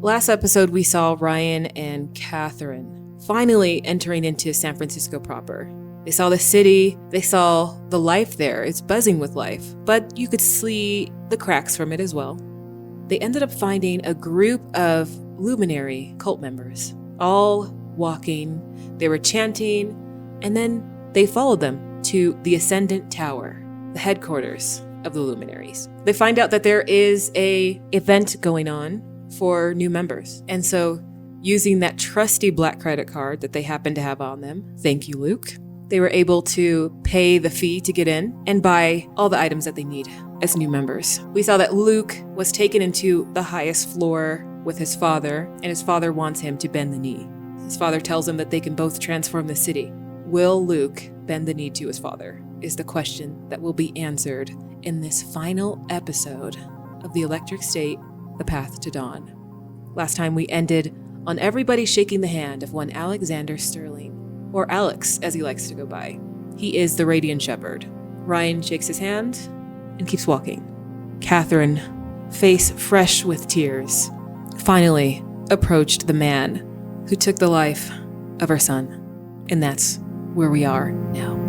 Last episode, we saw Ryan and Katherine finally entering into San Francisco proper. They saw the city, they saw the life there. It's buzzing with life, but you could see the cracks from it as well. They ended up finding a group of Luminary cult members, all walking, they were chanting, and then they followed them to the Ascendant Tower, the headquarters of the Luminaries. They find out that there is an event going on for new members. And so, using that trusty black credit card that they happen to have on them, thank you, Luke, they were able to pay the fee to get in and buy all the items that they need as new members. We saw that Luke was taken into the highest floor with his father, and his father wants him to bend the knee. His father tells him that they can both transform the city. Will Luke bend the knee to his father? Is the question that will be answered in this final episode of The Electric State, The Path to Dawn. Last time we ended on everybody shaking the hand of one Alexander Sterling, or Alex as he likes to go by. He is the Radiant Shepherd. Ryan shakes his hand and keeps walking. Katherine, face fresh with tears, finally approached the man who took the life of her son. And that's where we are now.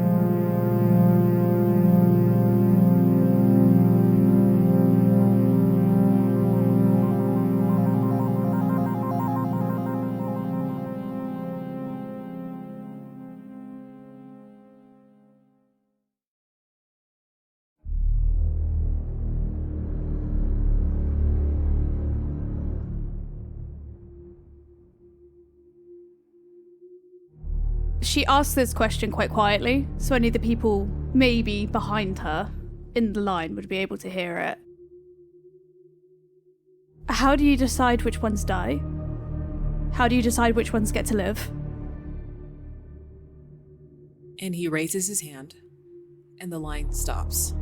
She asked this question quite quietly, so only the people maybe behind her in the line would be able to hear it. How do you decide which ones die? How do you decide which ones get to live? And he raises his hand, and the line stops.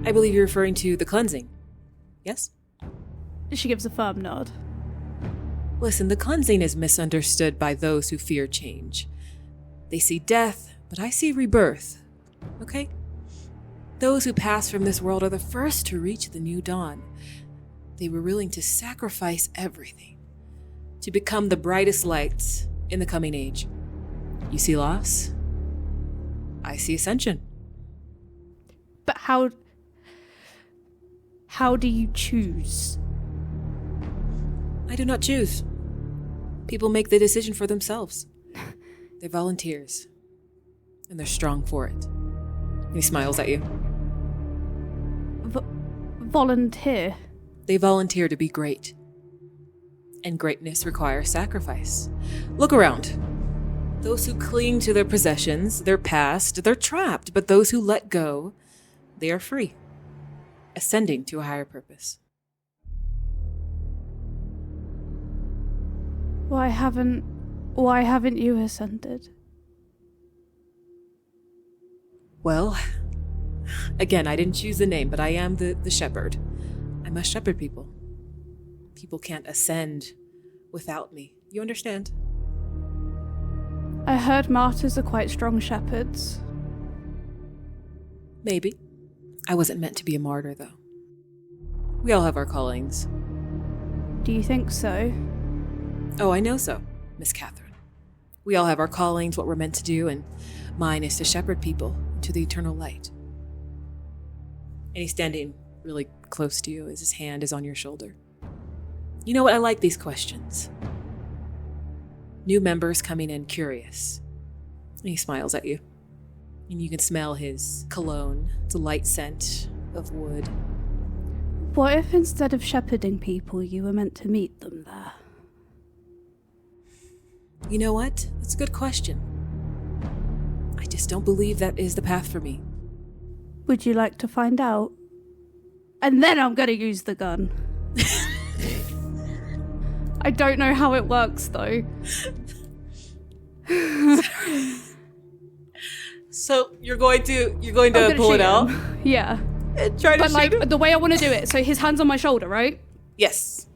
I believe you're referring to the cleansing. Yes? She gives a firm nod. Listen, the cleansing is misunderstood by those who fear change. They see death, but I see rebirth. Okay? Those who pass from this world are the first to reach the new dawn. They were willing to sacrifice everything to become the brightest lights in the coming age. You see loss? I see ascension. But how do you choose? I do not choose. People make the decision for themselves. They're volunteers. And they're strong for it. And he smiles at you. Volunteer? They volunteer to be great. And greatness requires sacrifice. Look around. Those who cling to their possessions, their past, they're trapped. But those who let go, they are free. Ascending to a higher purpose. Why haven't you ascended? Well, again, I didn't choose the name, but I am the shepherd. I must shepherd people. People can't ascend without me. You understand? I heard martyrs are quite strong shepherds. Maybe. I wasn't meant to be a martyr, though. We all have our callings. Do you think so? Oh, I know so, Miss Katherine. We all have our callings, what we're meant to do, and mine is to shepherd people to the eternal light. And he's standing really close to you as his hand is on your shoulder. You know what? I like these questions. New members coming in curious. And he smiles at you. And you can smell his cologne. It's a light scent of wood. What if instead of shepherding people, you were meant to meet them there? You know what? That's a good question. I just don't believe that is the path for me. Would you like to find out? And then I'm going to use the gun. I don't know how it works, though. So you're going to pull it out? Yeah. And try to shoot him? The way I want to do it, so his hand's on my shoulder, right? Yes.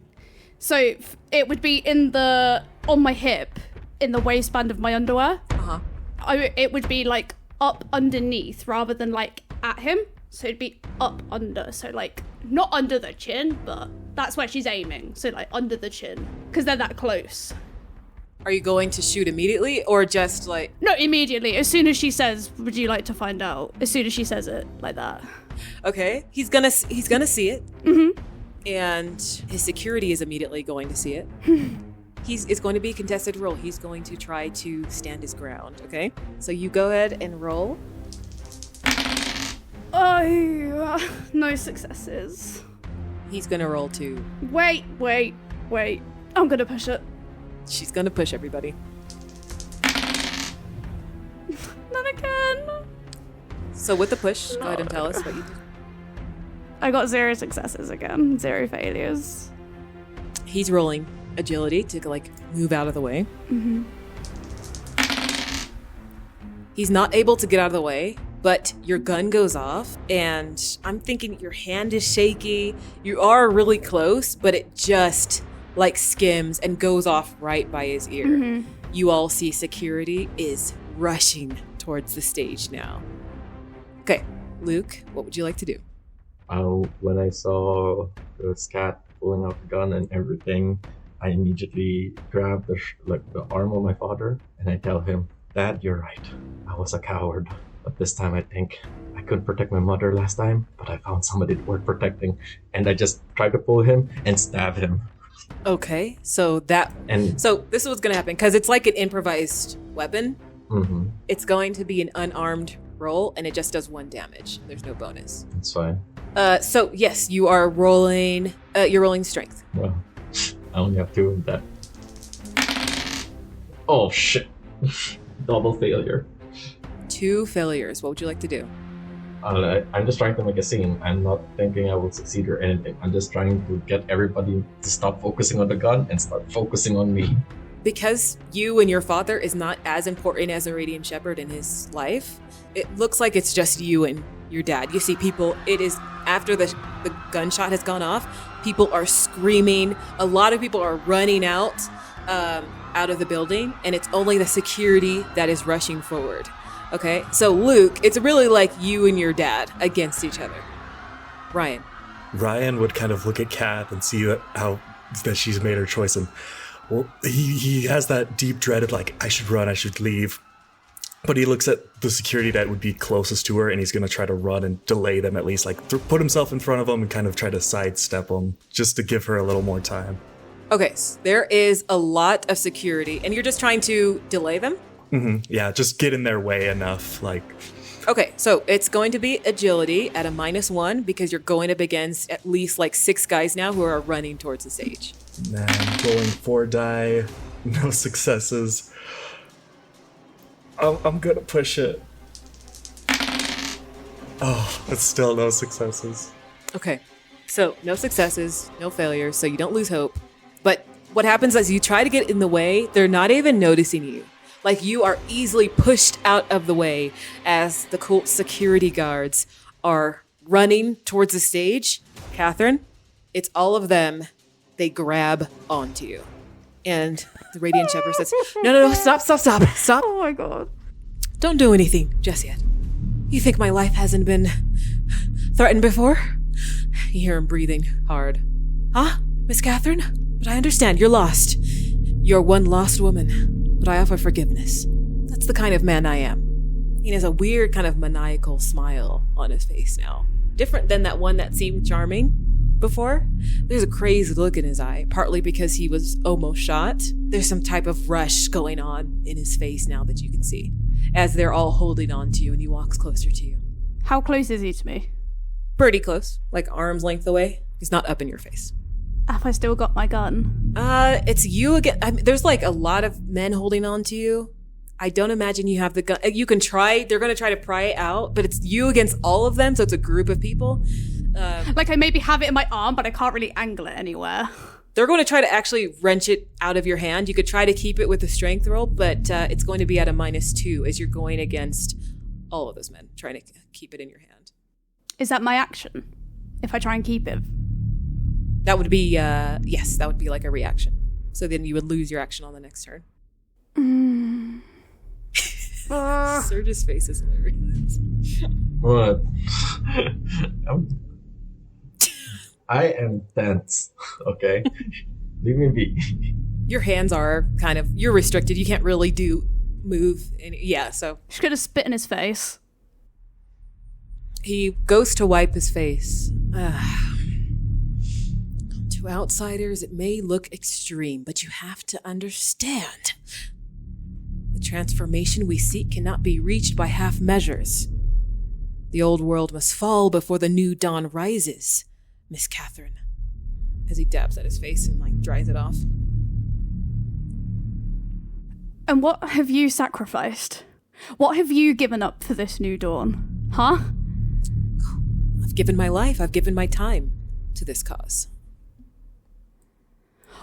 So it would be on my hip, in the waistband of my underwear. Uh-huh. It would be like up underneath rather than like at him. So it'd be up under, so like not under the chin, but that's where she's aiming. So like under the chin, because they're that close. Are you going to shoot immediately or just like... No, immediately. As soon as she says, would you like to find out? As soon as she says it like that. Okay, he's gonna see it. Mm-hmm. And his security is immediately going to see it. It's going to be a contested roll. He's going to try to stand his ground, okay? So you go ahead and roll. Oh, no successes. He's going to roll too. Wait. I'm going to push it. She's going to push everybody. Not again. So with the push, go ahead and tell us what you did. I got 0 successes again. 0 failures. He's rolling agility to like move out of the way. Mm-hmm. He's not able to get out of the way, but your gun goes off, and I'm thinking your hand is shaky. You are really close, but it just like skims and goes off right by his ear. Mm-hmm. You all see security is rushing towards the stage now. Okay, Luke, what would you like to do? When I saw the scat pulling out the gun and everything, I immediately grab the arm of my father and I tell him, Dad, you're right. I was a coward. But this time I think I couldn't protect my mother last time, but I found somebody worth protecting. And I just tried to pull him and stab him. Okay, so this is what's going to happen, because it's like an improvised weapon. Mm-hmm. It's going to be an unarmed roll, and it just does 1 damage. There's no bonus. That's fine. So yes, you are rolling. You're rolling strength. Well, I only have 2 of that. Oh shit! Double failure. 2 failures. What would you like to do? I'm just trying to make a scene. I'm not thinking I will succeed or anything. I'm just trying to get everybody to stop focusing on the gun and start focusing on me. Because you and your father is not as important as a Radiant Shepherd in his life, it looks like it's just you and your dad. You see people, it is after the gunshot has gone off, people are screaming. A lot of people are running out of the building, and it's only the security that is rushing forward. Okay, so Luke, it's really like you and your dad against each other. Ryan would kind of look at Kath and see how that she's made her choice, and well, he has that deep dread of like, I should run, I should leave. But he looks at the security that would be closest to her, and he's going to try to run and delay them at least, like put himself in front of them and kind of try to sidestep them just to give her a little more time. Okay, so there is a lot of security, and you're just trying to delay them? Mm-hmm. Yeah, just get in their way enough, like... Okay, so it's going to be agility at a -1 because you're going up against at least like 6 guys now who are running towards the stage. Man, rolling 4 die, no successes. I'm gonna push it. Oh, it's still no successes. Okay, so no successes, no failures, so you don't lose hope. But what happens is you try to get in the way, they're not even noticing you. Like you are easily pushed out of the way as the cult security guards are running towards the stage. Katherine, it's all of them. They grab onto you. And the Radiant Shepherd says, No, stop. Oh my god. Don't do anything just yet. You think my life hasn't been threatened before? You hear him breathing hard. Huh, Miss Katherine? But I understand, you're lost. You're one lost woman. But I offer forgiveness. That's the kind of man I am. He has a weird kind of maniacal smile on his face now. Different than that one that seemed charming before. There's a crazed look in his eye, partly because he was almost shot. There's some type of rush going on in his face now that you can see, as they're all holding on to you and he walks closer to you. How close is he to me? Pretty close, like arm's length away. He's not up in your face. Have I still got my gun? It's you again. I mean, there's like a lot of men holding on to you. I don't imagine you have the gun. You can try. They're going to try to pry it out, but it's you against all of them, so it's a group of people. Like I maybe have it in my arm, but I can't really angle it anywhere. They're going to try to actually wrench it out of your hand. You could try to keep it with a strength roll, but it's going to be at a -2 as you're going against all of those men, trying to keep it in your hand. Is that my action? If I try and keep it? That would be, yes, that would be like a reaction. So then you would lose your action on the next turn. Serge's face is hilarious. What? I am tense, okay? Leave me be. Your hands are you're restricted. You can't really move. So. She's gonna spit in his face. He goes to wipe his face. To outsiders, it may look extreme, but you have to understand. The transformation we seek cannot be reached by half measures. The old world must fall before the new dawn rises, Miss Katherine. As he dabs at his face and dries it off. And what have you sacrificed? What have you given up for this new dawn? Huh? I've given my life, I've given my time to this cause.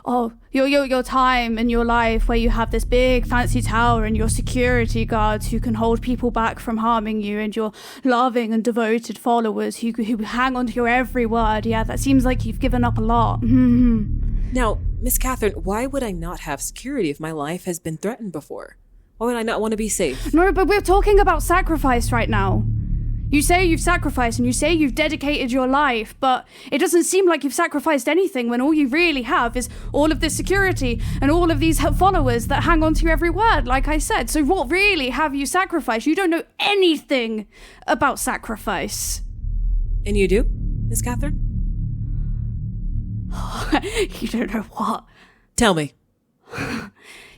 Oh, your time and your life where you have this big fancy tower and your security guards who can hold people back from harming you and your loving and devoted followers who hang on to your every word. Yeah, that seems like you've given up a lot. Now, Miss Katherine, why would I not have security if my life has been threatened before? Why would I not want to be safe? No, but we're talking about sacrifice right now. You say you've sacrificed and you say you've dedicated your life, but it doesn't seem like you've sacrificed anything when all you really have is all of this security and all of these followers that hang on to your every word, like I said. So what really have you sacrificed? You don't know anything about sacrifice. And you do, Miss Katherine? You don't know what? Tell me.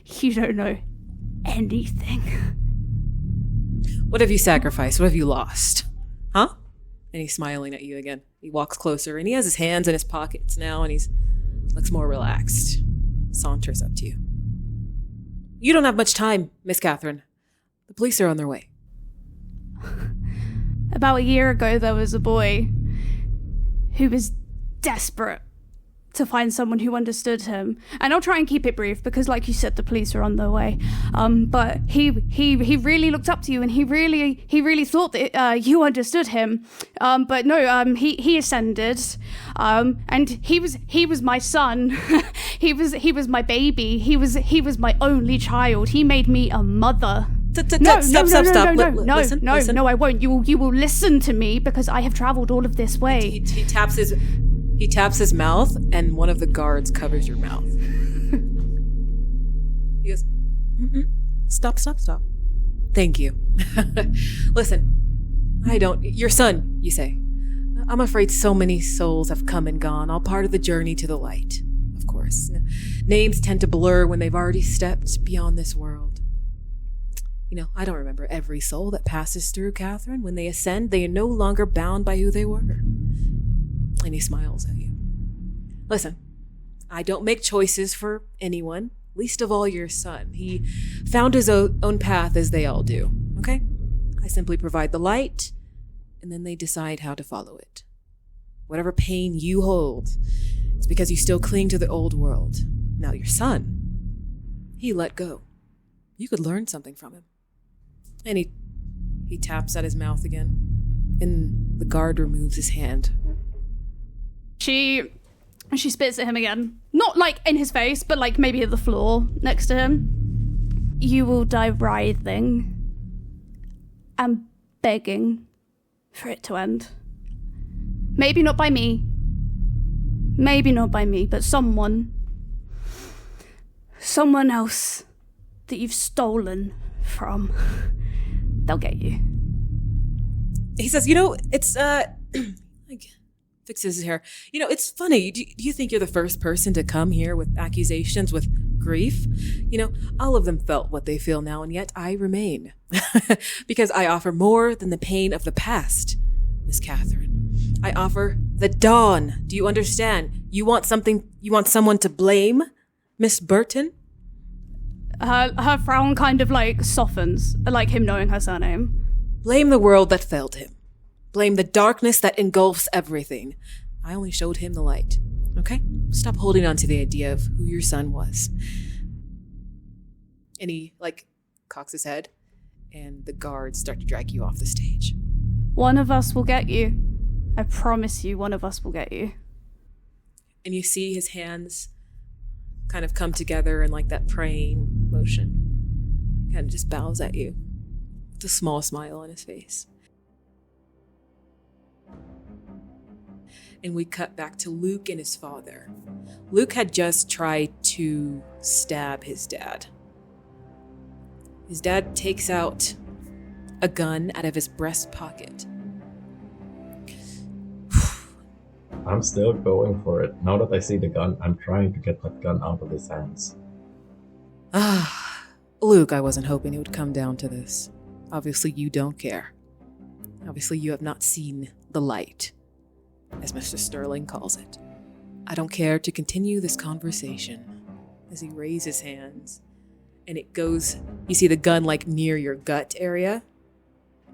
You don't know anything. What have you sacrificed? What have you lost? Huh? And he's smiling at you again. He walks closer and he has his hands in his pockets now and looks more relaxed. Saunters up to you. You don't have much time, Miss Katherine. The police are on their way. About a year ago, there was a boy who was desperate to find someone who understood him. And I'll try and keep it brief because, like you said, the police are on their way. But he really looked up to you, and he really thought that you understood him. But no, he ascended, and he was my son. he was my baby. He was my only child. He made me a mother. Stop. No, I won't. You will listen to me because I have traveled all of this way. He taps his mouth, and one of the guards covers your mouth. He goes, Stop. Thank you. Listen, your son, you say. I'm afraid so many souls have come and gone, all part of the journey to the light, of course. Names tend to blur when they've already stepped beyond this world. I don't remember every soul that passes through, Katherine. When they ascend, they are no longer bound by who they were. And he smiles at you. Listen, I don't make choices for anyone, least of all your son. He found his own path as they all do, okay? I simply provide the light, and then they decide how to follow it. Whatever pain you hold, it's because you still cling to the old world. Now your son, he let go. You could learn something from him. And he taps at his mouth again, and the guard removes his hand. She spits at him again. Not in his face, but maybe at the floor next to him. You will die writhing and begging for it to end. Maybe not by me. But someone else that you've stolen from. They'll get you. He says, it's, fixes his hair. It's funny. Do you think you're the first person to come here with accusations, with grief? All of them felt what they feel now, and yet I remain. Because I offer more than the pain of the past, Miss Katherine. I offer the dawn. Do you understand? You want someone to blame, Miss Burton? Her frown kind of softens, him knowing her surname. Blame the world that failed him. Blame the darkness that engulfs everything. I only showed him the light. Okay? Stop holding on to the idea of who your son was. And he, cocks his head, and the guards start to drag you off the stage. One of us will get you. I promise you, one of us will get you. And you see his hands kind of come together in that praying motion. He kind of just bows at you with a small smile on his face. and we cut back to Luke and his father. Luke had just tried to stab his dad. His dad takes out a gun out of his breast pocket. I'm still going for it. Now that I see the gun, I'm trying to get that gun out of his hands. Luke, I wasn't hoping it would come down to this. Obviously, you don't care. Obviously, you have not seen the light, as Mr. Sterling calls it. I don't care to continue this conversation. As he raises his hands, and it goes, you see the gun like near your gut area,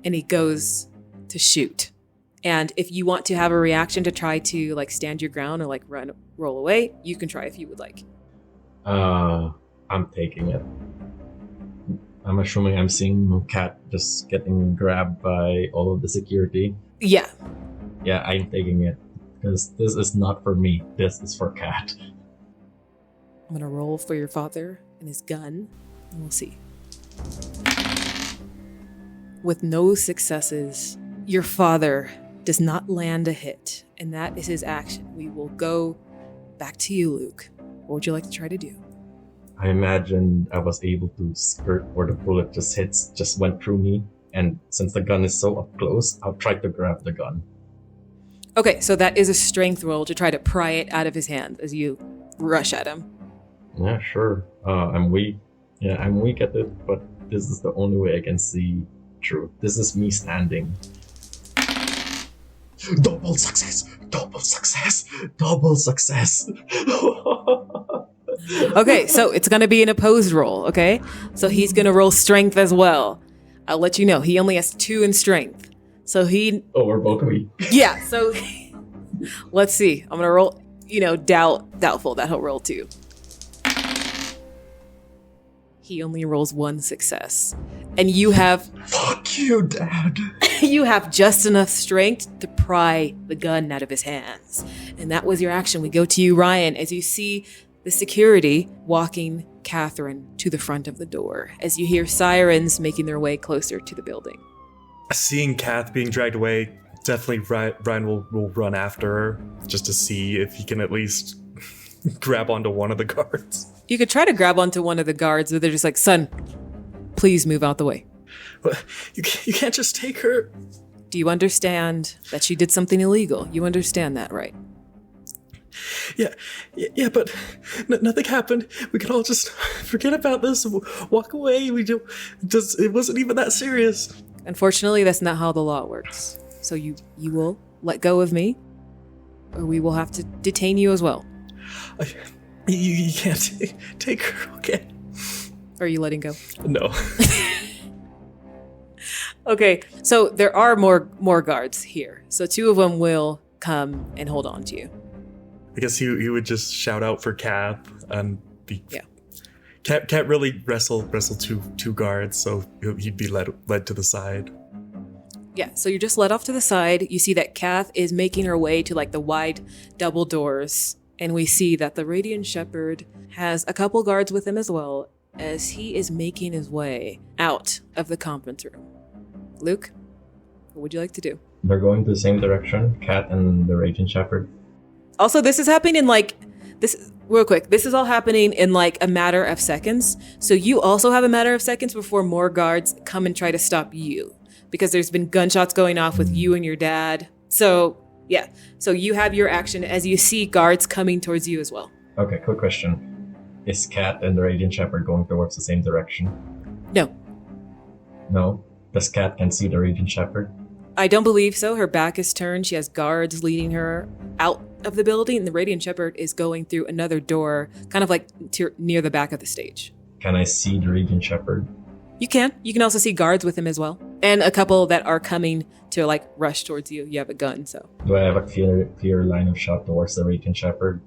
and he goes to shoot. And if you want to have a reaction to try to like stand your ground or like roll away, you can try if you would like. I'm taking it. I'm assuming I'm seeing Kat just getting grabbed by all of the security. Yeah. Yeah, I'm taking it. Because this is not for me. This is for Kat. I'm gonna roll for your father and his gun, and we'll see. With no successes, your father does not land a hit, and that is his action. We will go back to you, Luke. What would you like to try to do? I imagine I was able to skirt where the bullet just went through me, and since the gun is so up close, I'll try to grab the gun. Okay, so that is a strength roll to try to pry it out of his hand as you rush at him. Yeah, sure. I'm weak. Yeah, I'm weak at it, but this is the only way I can see through. This is me standing. Double success! Double success! Double success! Okay, so it's going to be an opposed roll, okay? So he's going to roll strength as well. I'll let you know. He only has 2 in strength. So he... Oh, we're both weak. Yeah, so... Let's see. I'm going to roll, doubtful that he'll roll 2. He only rolls 1 success. And you have... Fuck you, Dad! You have just enough strength to pry the gun out of his hands. And that was your action. We go to you, Ryan, as you see the security walking Katherine to the front of the door, as you hear sirens making their way closer to the building. Seeing Kath being dragged away, definitely Ryan will run after her just to see if he can at least grab onto one of the guards. You could try to grab onto one of the guards, but they're just like, son, please move out the way. But you can't just take her. Do you understand that she did something illegal? You understand that, right? Yeah, but nothing happened. We can all just forget about this and walk away. It wasn't even that serious. Unfortunately, that's not how the law works. So you will let go of me, or we will have to detain you as well. You can't take her, okay? Are you letting go? No. Okay, so there are more guards here. So 2 of them will come and hold on to you. I guess he would just shout out for Cap and be... Yeah. Can't really wrestle two guards, so he'd be led to the side. Yeah, so you're just led off to the side. You see that Kath is making her way to like the wide double doors, and we see that the Radiant Shepherd has a couple guards with him as well, as he is making his way out of the conference room. Luke, what would you like to do? They're going to the same direction, Kat and the Radiant Shepherd. Also, this is happening in like this. Real quick, this is all happening in like a matter of seconds. So you also have a matter of seconds before more guards come and try to stop you, because there's been gunshots going off with you and your dad. So yeah, so you have your action as you see guards coming towards you as well. Okay, quick question. Is Kat and the Radiant Shepherd going towards the same direction? No. No? Does Kat can see the Radiant Shepherd? I don't believe so. Her back is turned. She has guards leading her out of the building, and the Radiant Shepherd is going through another door, kind of like near the back of the stage. Can I see the Radiant Shepherd? You can. You can also see guards with him as well, and a couple that are coming to like rush towards you. You have a gun, so. Do I have a clear line of shot towards the Radiant Shepherd?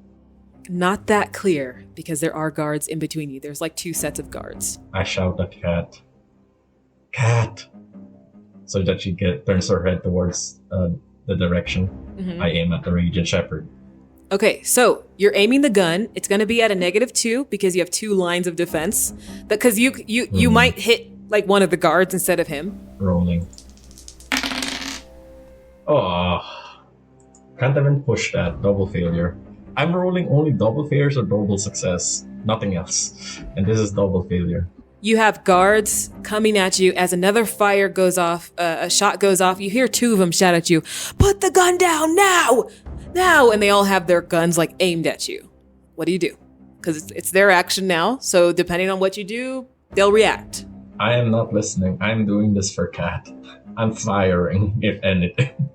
Not that clear, because there are guards in between you. There's like 2 sets of guards. I shout at Kat. Kat! So that she turns her head towards the direction. Mm-hmm. I aim at the Radiant Shepherd. Okay, so you're aiming the gun. It's going to be at a -2 because you have 2 lines of defense. Because you might hit like one of the guards instead of him. Rolling. Oh, Can't even push that. Double failure. I'm rolling only double failures or double success. Nothing else. And this is double failure. You have guards coming at you as another fire goes off, a shot goes off. You hear two of them shout at you, "Put the gun down now! Now!" And they all have their guns like aimed at you. What do you do? Because it's their action now. So depending on what you do, they'll react. I am not listening. I'm doing this for Cat. I'm firing, if anything.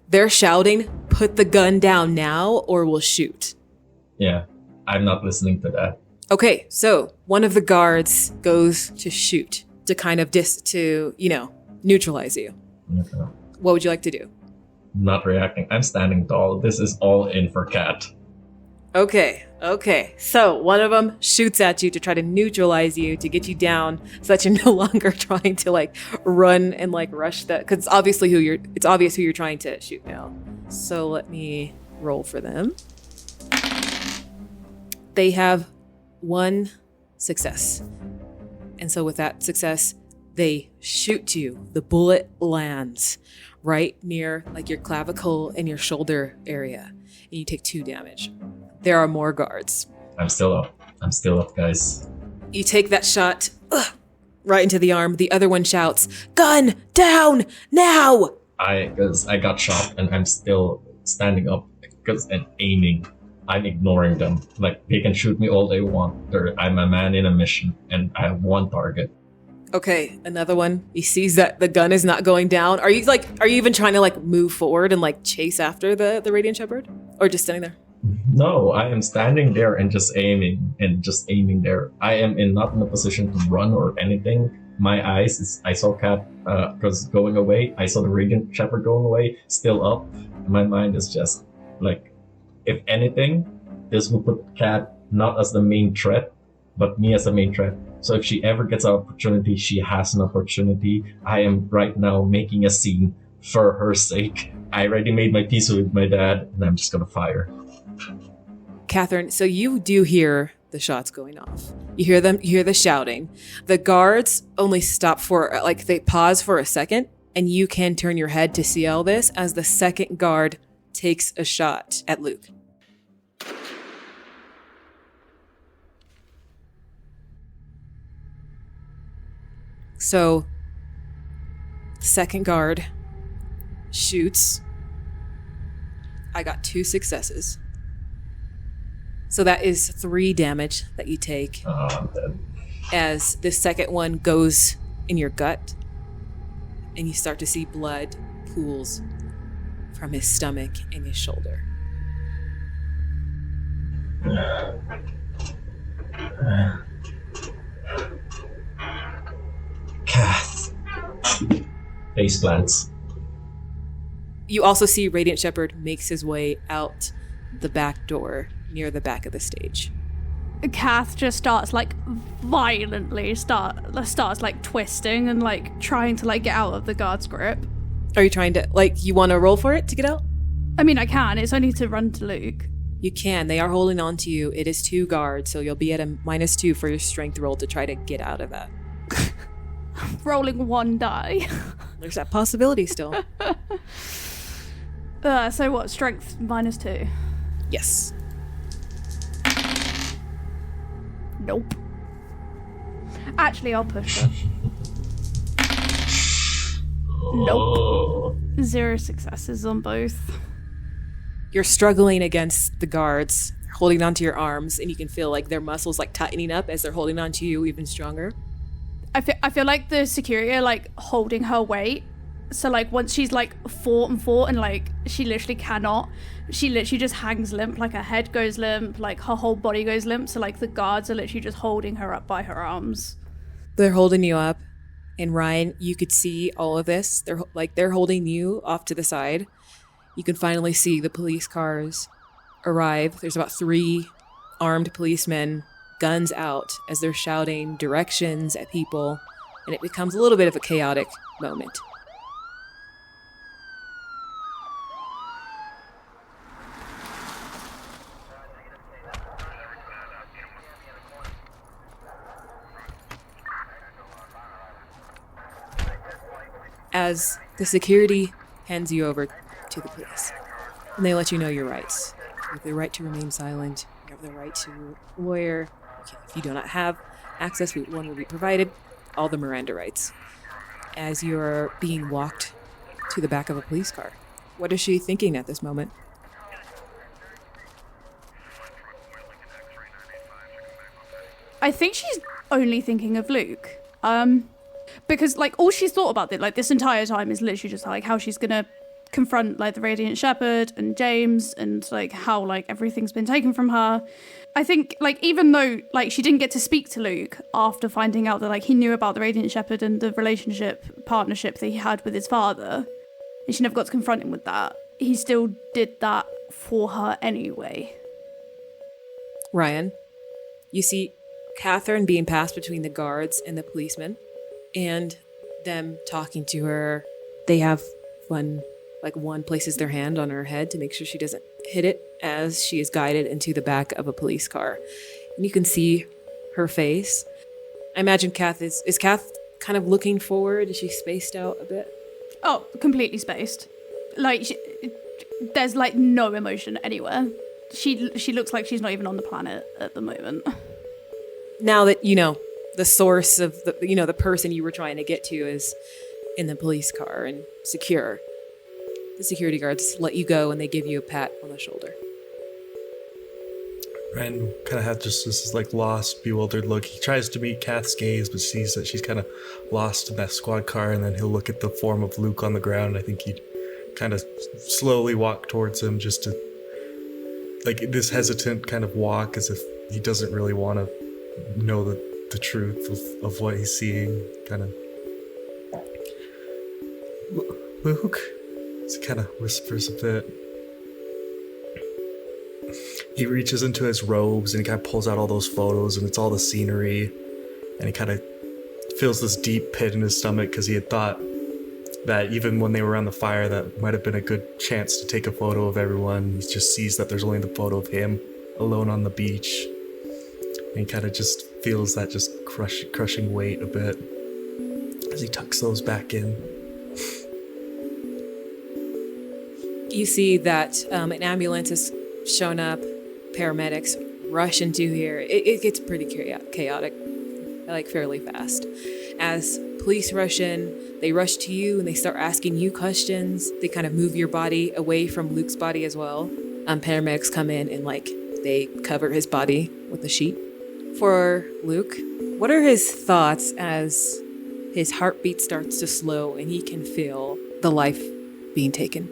They're shouting, "Put the gun down now or we'll shoot." Yeah, I'm not listening to that. Okay, so one of the guards goes to shoot to kind of neutralize you. Okay. What would you like to do? Not reacting. I'm standing tall. This is all in for Cat. Okay. So one of them shoots at you to try to neutralize you, to get you down so that you're no longer trying to like run and like rush that, because it's obvious who you're trying to shoot now. So let me roll for them. They have 1 success. And so with that success, they shoot you. The bullet lands right near like your clavicle and your shoulder area, and you take 2 damage. There are more guards. I'm still up, guys. You take that shot right into the arm. The other one shouts, "Gun down now!" Because I got shot and I'm still standing up and aiming. I'm ignoring them. Like, they can shoot me all they want. I'm a man in a mission and I have 1 target. Okay, another one. He sees that the gun is not going down. Are you even trying to like move forward and like chase after the Radiant Shepherd? Or just standing there? No, I am standing there and just aiming there. I am not in a position to run or anything. My eyes, I saw Cat because going away. I saw the Radiant Shepherd going away, still up. My mind is just like, if anything, this will put Cat not as the main threat, but me as the main threat. So if she ever gets an opportunity, she has an opportunity. I am right now making a scene for her sake. I already made my peace with my dad, and I'm just gonna fire. Katherine, so you do hear the shots going off. You hear them, you hear the shouting. The guards only stop for, like, they pause for a second, and you can turn your head to see all this as the second guard takes a shot at Luke. So, second guard shoots. I got 2 successes. So that is 3 damage that you take. I'm dead. As the second one goes in your gut, and you start to see blood pools from his stomach and his shoulder. Kath. Face plants. You also see Radiant Shepherd makes his way out the back door near the back of the stage. Kath just starts like violently starts like twisting and like trying to like get out of the guard's grip. Are you trying to, like, you want to roll for it to get out? I mean, I can. It's only to run to Luke. You can. They are holding on to you. It is 2 guards, so you'll be at a -2 for your strength roll to try to get out of that. Rolling 1 die. There's that possibility still. So what? Strength -2? Yes. Nope. Actually, I'll push her. Nope. 0 successes on both. You're struggling against the guards, holding onto your arms, and you can feel like their muscles like tightening up as they're holding onto you even stronger. I feel like the security are like holding her weight. So like once she's like fought and like she literally cannot, she literally just hangs limp, like her head goes limp, like her whole body goes limp. So like the guards are literally just holding her up by her arms. They're holding you up, and Ryan, you could see all of this. They're holding you off to the side. You can finally see the police cars arrive. There's about 3 armed policemen, guns out, as they're shouting directions at people, and it becomes a little bit of a chaotic moment. As the security hands you over to the police. And they let you know your rights. You have the right to remain silent. You have the right to a lawyer. If you do not have access, one will be provided. All the Miranda rights. As you're being walked to the back of a police car. What is she thinking at this moment? I think she's only thinking of Luke. Because, like, all she's thought about this entire time is literally just, like, how she's gonna confront, like, the Radiant Shepherd and James and, like, how, like, everything's been taken from her. I think, like, even though, like, she didn't get to speak to Luke after finding out that, like, he knew about the Radiant Shepherd and the partnership that he had with his father, and she never got to confront him with that, he still did that for her anyway. Ryan, you see Katherine being passed between the guards and the policemen, and them talking to her. They have one places their hand on her head to make sure she doesn't hit it as she is guided into the back of a police car. And you can see her face. I imagine Kath is Kath kind of looking forward? Is she spaced out a bit? Oh, completely spaced. Like, there's, like, no emotion anywhere. She looks like she's not even on the planet at the moment. Now that you know the source of the person you were trying to get to is in the police car and secure, the security guards let you go and they give you a pat on the shoulder. Ryan kind of has just this like lost, bewildered look. He tries to meet Kath's gaze, but sees that she's kind of lost in that squad car, and then he'll look at the form of Luke on the ground. I think he'd kind of slowly walk towards him, just to, like, this hesitant kind of walk, as if he doesn't really want to know the truth of what he's seeing. Kind of, Luke? He kind of whispers a bit. He reaches into his robes and he kind of pulls out all those photos, and it's all the scenery, and he kind of feels this deep pit in his stomach because he had thought that even when they were around the fire, that might have been a good chance to take a photo of everyone. He just sees that there's only the photo of him alone on the beach, and he kind of just feels that just crushing weight a bit as he tucks those back in. You see that an ambulance has shown up. Paramedics rush into here. It gets pretty chaotic, like fairly fast. As police rush in, they rush to you and they start asking you questions. They kind of move your body away from Luke's body as well. Paramedics come in and they cover his body with a sheet. For Luke, what are his thoughts as his heartbeat starts to slow and he can feel the life being taken?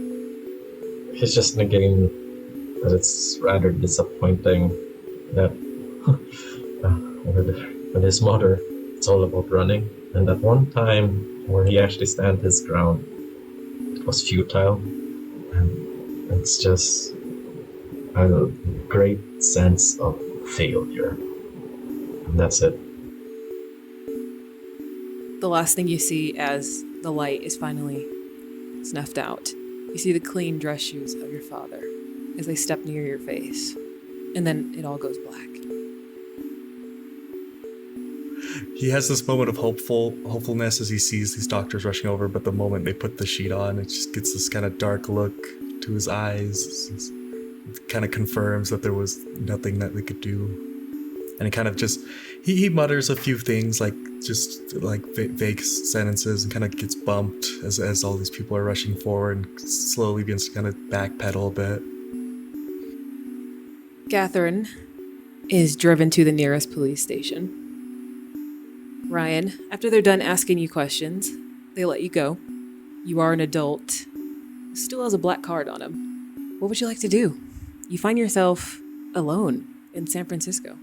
He's just negating that it's rather disappointing that with his mother, it's all about running. And that one time where he actually stand his ground, it was futile. And it's just a great sense of failure. And that's it. The last thing you see as the light is finally snuffed out, you see the clean dress shoes of your father as they step near your face. And then it all goes black. He has this moment of hopefulness as he sees these doctors rushing over, but the moment they put the sheet on, it just gets this kind of dark look to his eyes. It kind of confirms that there was nothing that they could do. And he kind of just, he mutters a few things, like just like vague sentences, and kind of gets bumped as all these people are rushing forward, and slowly begins to kind of backpedal a bit. Katherine is driven to the nearest police station. Ryan, after they're done asking you questions, they let you go. You are an adult who still has a black card on him. What would you like to do? You find yourself alone in San Francisco.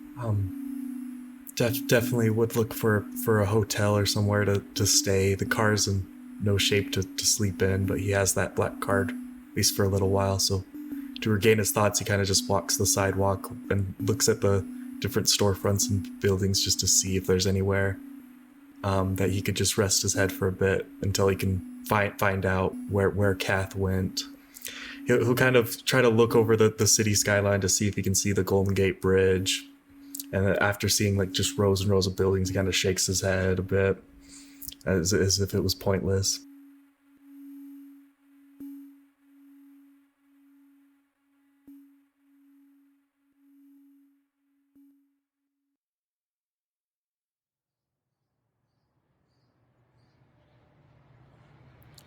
Definitely would look for a hotel or somewhere to stay. The car's in no shape to sleep in, but he has that black card, at least for a little while. So to regain his thoughts, he kind of just walks the sidewalk and looks at the different storefronts and buildings just to see if there's anywhere that he could just rest his head for a bit until he can find out where Kath went. He'll kind of try to look over the city skyline to see if he can see the Golden Gate Bridge. And after seeing like just rows and rows of buildings, he kind of shakes his head a bit as if it was pointless.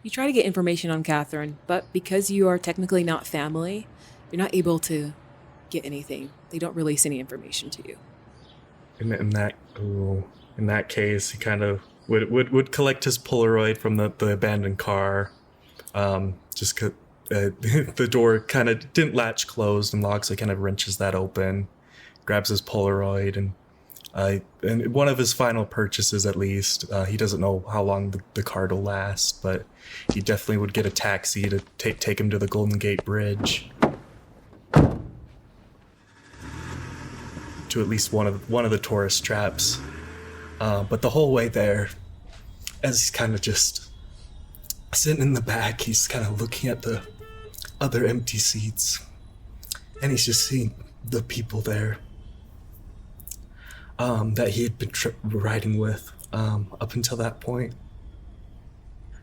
You try to get information on Katherine, but because you are technically not family, you're not able to get anything. They don't release any information to you. In that case, he kind of would collect his Polaroid from the abandoned car. Just the door kind of didn't latch closed and locked, so he kind of wrenches that open, grabs his Polaroid, and one of his final purchases, at least, he doesn't know how long the card will last, but he definitely would get a taxi to take him to the Golden Gate Bridge, to at least one of the tourist traps. But the whole way there, as he's kind of just sitting in the back, he's kind of looking at the other empty seats, and he's just seeing the people there that he had been riding with up until that point.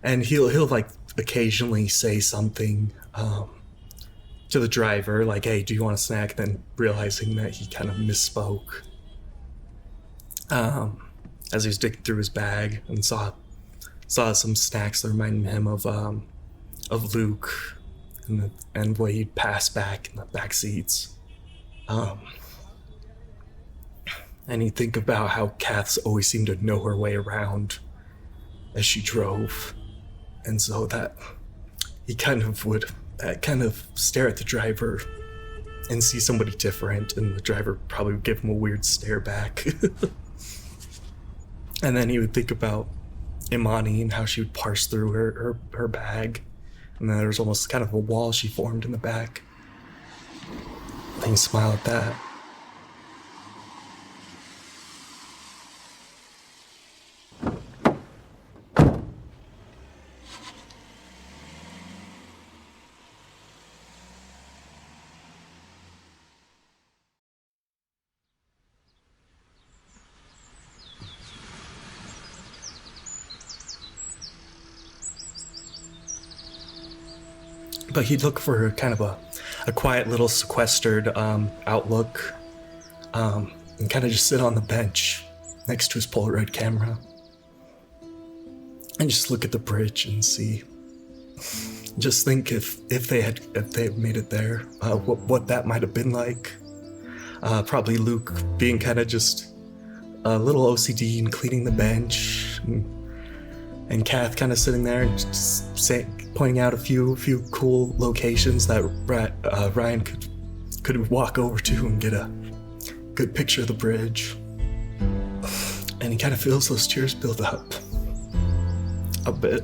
And he'll like occasionally say something to the driver, like, "Hey, do you want a snack?" Then realizing that he kind of misspoke as he was digging through his bag and saw some snacks that reminded him of Luke and what he'd passed back in the back seats. And he'd think about how Kath's always seemed to know her way around as she drove, and so that he kind of would stare at the driver and see somebody different, and the driver probably would give him a weird stare back. And then he would think about Imani and how she would parse through her bag, and then there was almost kind of a wall she formed in the back. And he'd smile at that. But he'd look for kind of a quiet little sequestered outlook, and kind of just sit on the bench next to his Polaroid camera and just look at the bridge and see. Just think if they had made it there, what that might have been like. Probably Luke being kind of just a little OCD and cleaning the bench, and Kath kind of sitting there and just pointing out a few cool locations that Ryan could walk over to and get a good picture of the bridge. And he kind of feels those tears build up a bit.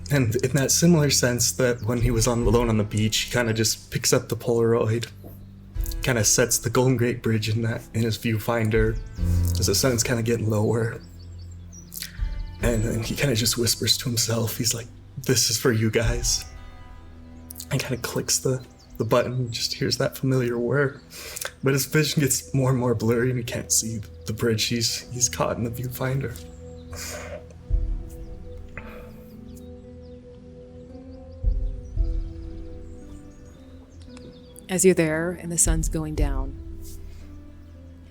And in that similar sense that when he was alone on the beach, he kind of just picks up the Polaroid, kind of sets the Golden Gate Bridge in his viewfinder as the sun's kind of getting lower, and then he kind of just whispers to himself. He's like, "This is for you guys," and kind of clicks the button and just hears that familiar whir. But his vision gets more and more blurry, and he can't see the bridge he's caught in the viewfinder. As you're there and the sun's going down,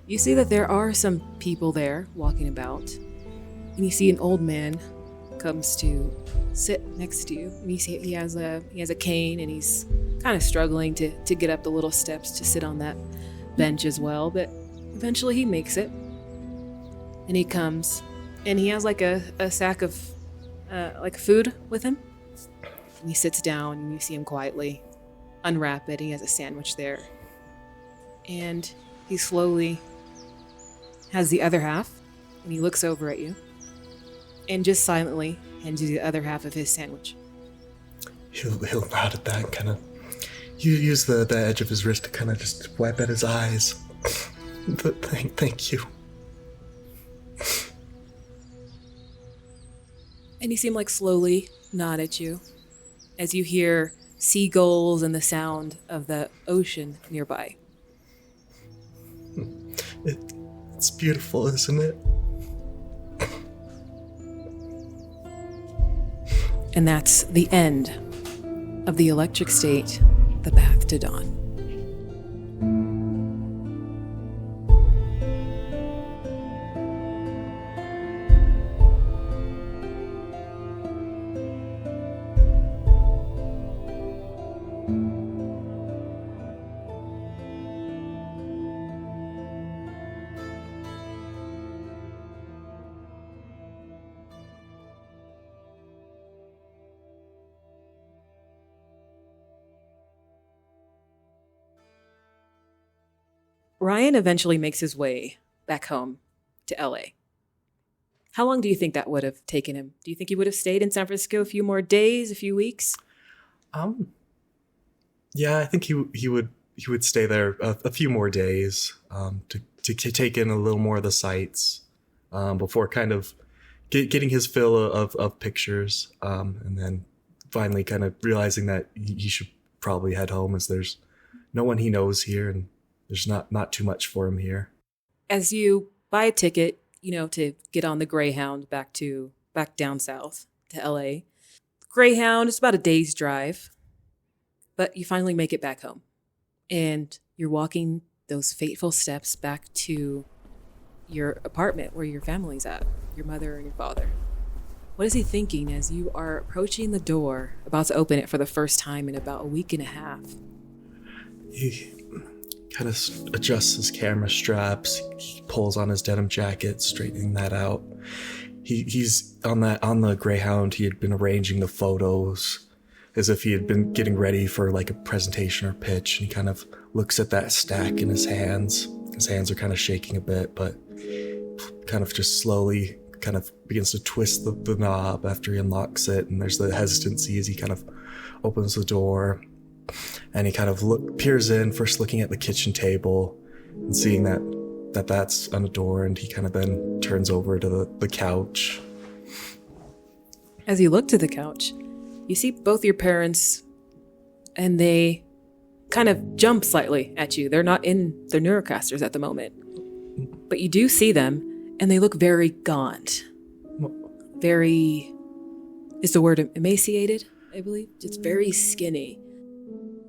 you see that there are some people there walking about, and you see an old man comes to sit next to you, and you see he has a cane, and he's kind of struggling to get up the little steps to sit on that bench as well, but eventually he makes it, and he comes, and he has like a sack of like food with him, and he sits down, and you see him quietly unwrap it. He has a sandwich there, and he slowly has the other half, and he looks over at you and just silently hands you the other half of his sandwich. He'll nod at that, kind of use the edge of his wrist to kind of just wipe at his eyes. But thank you. And you see him like slowly nod at you as you hear seagulls and the sound of the ocean nearby. It's beautiful, isn't it? And that's the end of the Electric State, The Path to Dawn. Ryan eventually makes his way back home to LA. How long do you think that would have taken him? Do you think he would have stayed in San Francisco a few more days, a few weeks? Yeah, I think he would stay there a few more days to take in a little more of the sights before kind of getting his fill of pictures, and then finally kind of realizing that he should probably head home, as there's no one he knows here and there's not too much for him here. As you buy a ticket, to get on the Greyhound back down south to LA. Greyhound is about a day's drive, but you finally make it back home. And you're walking those fateful steps back to your apartment where your family's at, your mother and your father. What is he thinking as you are approaching the door, about to open it for the first time in about a week and a half? He kind of adjusts his camera straps. He pulls on his denim jacket, straightening that out. He's on the Greyhound. He had been arranging the photos as if he had been getting ready for like a presentation or pitch. And he kind of looks at that stack in his hands. His hands are kind of shaking a bit, but kind of just slowly kind of begins to twist the knob after he unlocks it. And there's the hesitancy as he kind of opens the door. And he kind of peers in, first looking at the kitchen table and seeing that's unadorned. He kind of then turns over to the couch. As you look to the couch, you see both your parents, and they kind of jump slightly at you. They're not in their neurocasters at the moment. But you do see them, and they look very gaunt. Very, is the word emaciated, I believe? Just very skinny.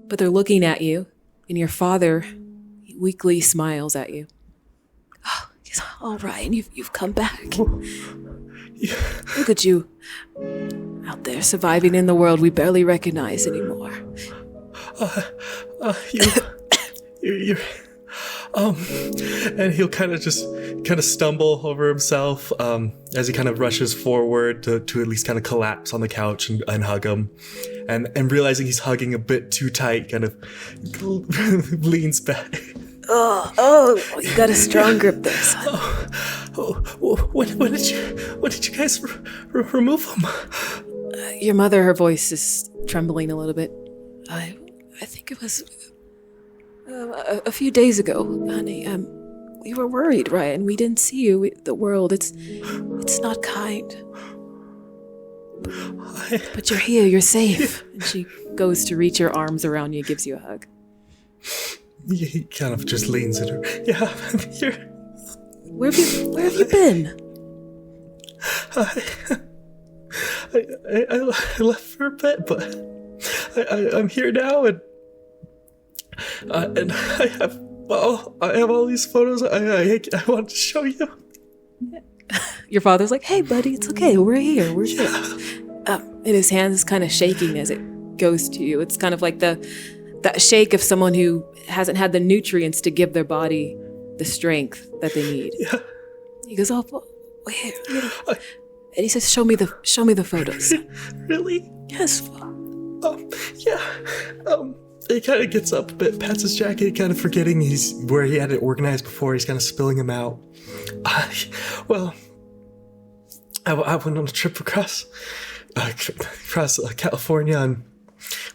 But they're looking at you, and your father weakly smiles at you. Oh, he's all right, and you've come back. Yeah. Look at you, out there surviving in the world we barely recognize anymore. You and he'll kind of stumble over himself as he kind of rushes forward to at least kind of collapse on the couch and hug him, and realizing he's hugging a bit too tight, kind of leans back. Oh, you got a strong grip there, son. When did you guys remove him? Your mother, her voice is trembling a little bit. I think it was a few days ago, honey. We were worried, Ryan. We didn't see you. The world, it's not kind. But you're here. You're safe. And she goes to reach her arms around you, gives you a hug. He kind of just leans at her. Yeah, I'm here. Where have you been? I left for a bit, but I'm here now, and I have all these photos I want to show you. Your father's like, "Hey, buddy, it's okay. We're here. We're here." And his hand is kind of shaking as it goes to you. It's kind of like that shake of someone who hasn't had the nutrients to give their body the strength that they need. Yeah. He goes, "Oh, where?" And he says, "Show me the photos." Really? Yes. Yeah. He kind of gets up a bit, pats his jacket, kind of forgetting he's where he had it organized before. He's kind of spilling them out. Well, I went on a trip across California, and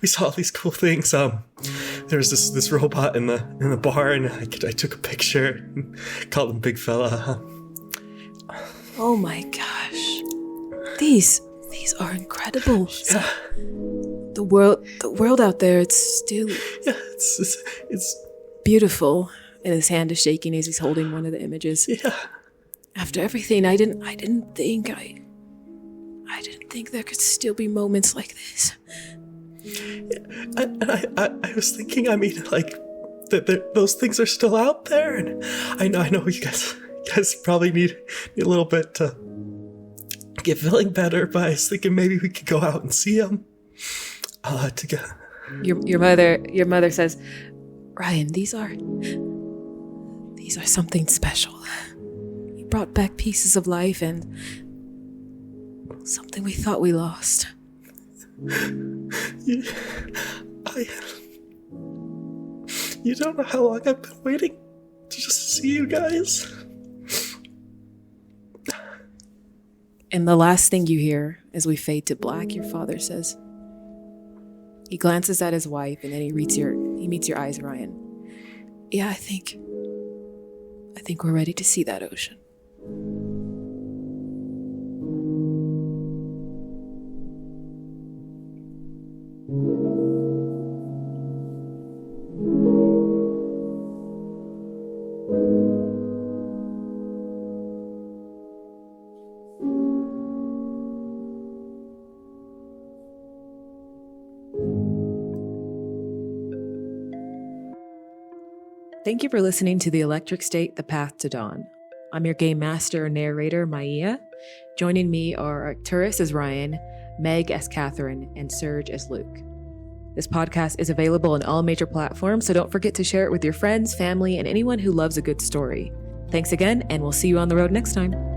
we saw all these cool things. There was this robot in the bar, and I took a picture and called him Big Fella. Oh my gosh, these are incredible. Yeah. The world out there, it's still it's beautiful. And his hand is shaking as he's holding one of the images. Yeah. After everything, I didn't think there could still be moments like this. And I was thinking, I mean, like, that those things are still out there, and I know you guys probably need a little bit to get feeling better, but I was thinking maybe we could go out and see them together. Your mother says, "Ryan, these are something special. You brought back pieces of life and something we thought we lost." You don't know how long I've been waiting to just see you guys. And the last thing you hear as we fade to black, your father says. He glances at his wife and then he meets your eyes, Ryan. Yeah, I think we're ready to see that ocean. Thank you for listening to The Electric State, The Path to Dawn. I'm your game master and narrator, Maia. Joining me are Arcturus as Ryan, Meg as Katherine, and Serge as Luke. This podcast is available on all major platforms, so don't forget to share it with your friends, family, and anyone who loves a good story. Thanks again, and we'll see you on the road next time.